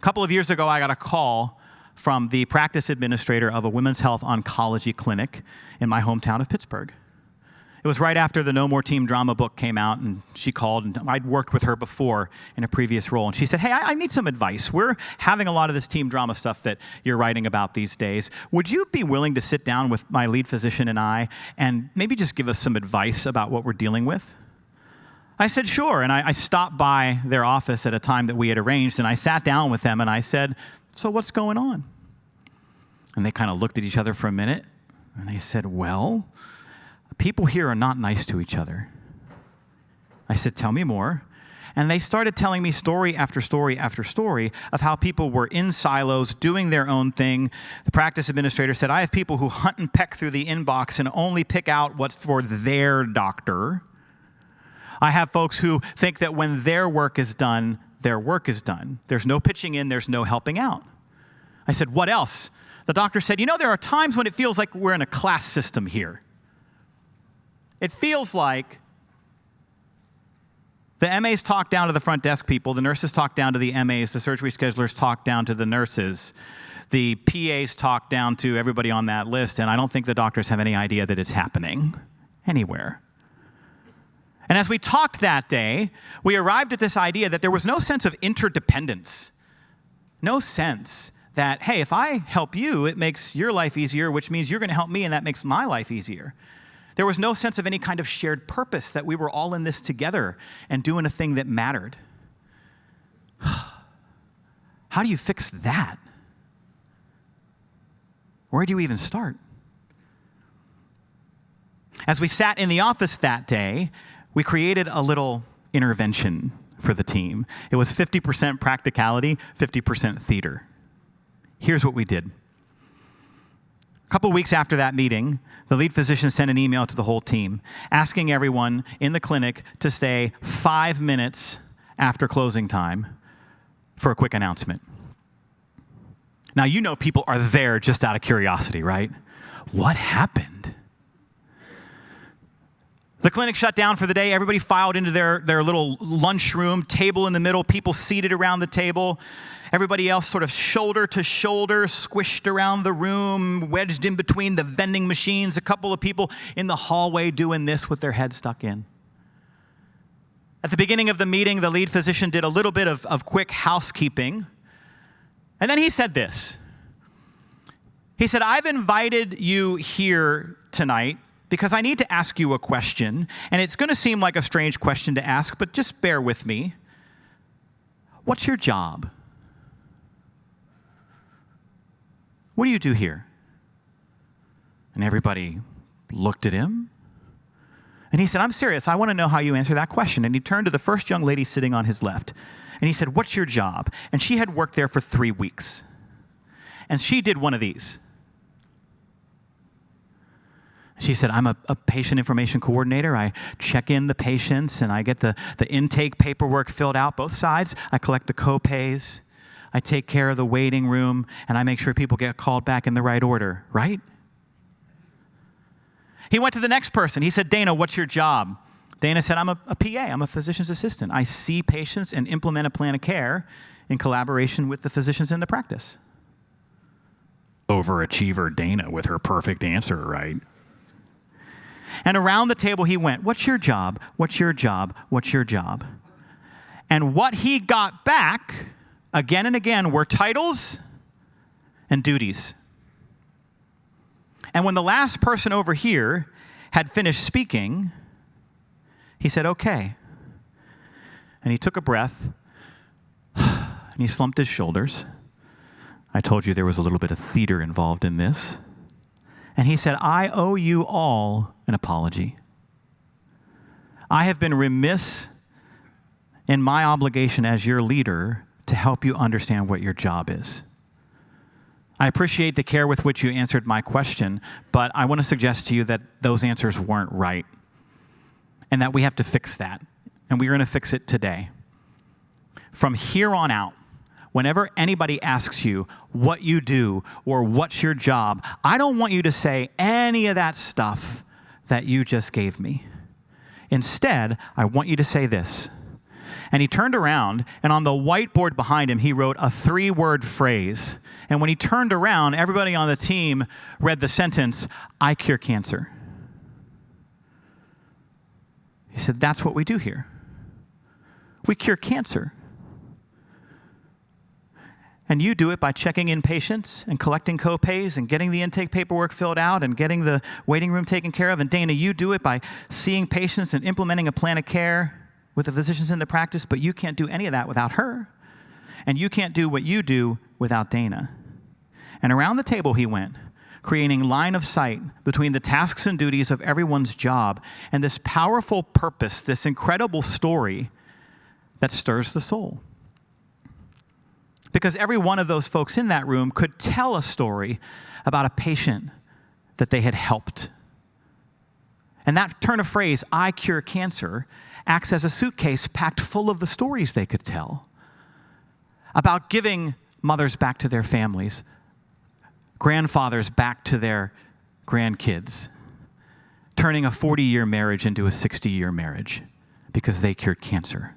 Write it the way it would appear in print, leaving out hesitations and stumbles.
couple of years ago, I got a call from the practice administrator of a women's health oncology clinic in my hometown of Pittsburgh. It was right after the No More Team Drama book came out, and she called, and I'd worked with her before in a previous role, and she said, hey, I need some advice. We're having a lot of this team drama stuff that you're writing about these days. Would you be willing to sit down with my lead physician and I and maybe just give us some advice about what we're dealing with? I said, sure, and I stopped by their office at a time that we had arranged, and I sat down with them, and I said, so what's going on? And they kind of looked at each other for a minute, and they said, well, people here are not nice to each other. I said, tell me more. And they started telling me story after story after story of how people were in silos doing their own thing. The practice administrator said, I have people who hunt and peck through the inbox and only pick out what's for their doctor. I have folks who think that when their work is done, their work is done. There's no pitching in, there's no helping out. I said, what else? The doctor said, there are times when it feels like we're in a class system here. It feels like the MAs talk down to the front desk people, the nurses talk down to the MAs, the surgery schedulers talk down to the nurses, the PAs talk down to everybody on that list, and I don't think the doctors have any idea that it's happening anywhere. And as we talked that day, we arrived at this idea that there was no sense of interdependence, no sense that, hey, if I help you, it makes your life easier, which means you're going to help me, and that makes my life easier. There was no sense of any kind of shared purpose, that we were all in this together and doing a thing that mattered. How do you fix that? Where do you even start? As we sat in the office that day, we created a little intervention for the team. It was 50% practicality, 50% theater. Here's what we did. A couple weeks after that meeting, the lead physician sent an email to the whole team asking everyone in the clinic to stay 5 minutes after closing time for a quick announcement. Now, people are there just out of curiosity, right? What happened? The clinic shut down for the day. Everybody filed into their little lunchroom, table in the middle, people seated around the table. Everybody else sort of shoulder to shoulder, squished around the room, wedged in between the vending machines, a couple of people in the hallway doing this with their heads stuck in. At the beginning of the meeting, the lead physician did a little bit of quick housekeeping. And then he said this. He said, I've invited you here tonight because I need to ask you a question. And it's going to seem like a strange question to ask, but just bear with me. What's your job? What do you do here? And everybody looked at him. And he said, I'm serious. I want to know how you answer that question. And he turned to the first young lady sitting on his left. And he said, what's your job? And she had worked there for 3 weeks. And she did one of these. She said, I'm a patient information coordinator. I check in the patients, and I get the intake paperwork filled out, both sides. I collect the co-pays. I take care of the waiting room, and I make sure people get called back in the right order, right? He went to the next person. He said, Dana, what's your job? Dana said, I'm a PA. I'm a physician's assistant. I see patients and implement a plan of care in collaboration with the physicians in the practice. Overachiever Dana with her perfect answer, right? And around the table he went, what's your job? What's your job? What's your job? And what he got back again and again were titles and duties. And when the last person over here had finished speaking, he said, okay. And he took a breath, and he slumped his shoulders. I told you there was a little bit of theater involved in this. And he said, I owe you all an apology. I have been remiss in my obligation as your leader to help you understand what your job is. I appreciate the care with which you answered my question, but I want to suggest to you that those answers weren't right and that we have to fix that, and we're going to fix it today. From here on out, whenever anybody asks you what you do or what's your job, I don't want you to say any of that stuff that you just gave me. Instead, I want you to say this. And he turned around, and on the whiteboard behind him, he wrote a 3-word phrase. And when he turned around, everybody on the team read the sentence, "I cure cancer." He said, that's what we do here. We cure cancer. And you do it by checking in patients and collecting co-pays and getting the intake paperwork filled out and getting the waiting room taken care of. And Dana, you do it by seeing patients and implementing a plan of care with the physicians in the practice, but you can't do any of that without her. And you can't do what you do without Dana. And around the table he went, creating line of sight between the tasks and duties of everyone's job and this powerful purpose, this incredible story that stirs the soul. Because every one of those folks in that room could tell a story about a patient that they had helped. And that turn of phrase, "I cure cancer," acts as a suitcase packed full of the stories they could tell about giving mothers back to their families, grandfathers back to their grandkids, turning a 40-year marriage into a 60-year marriage because they cured cancer.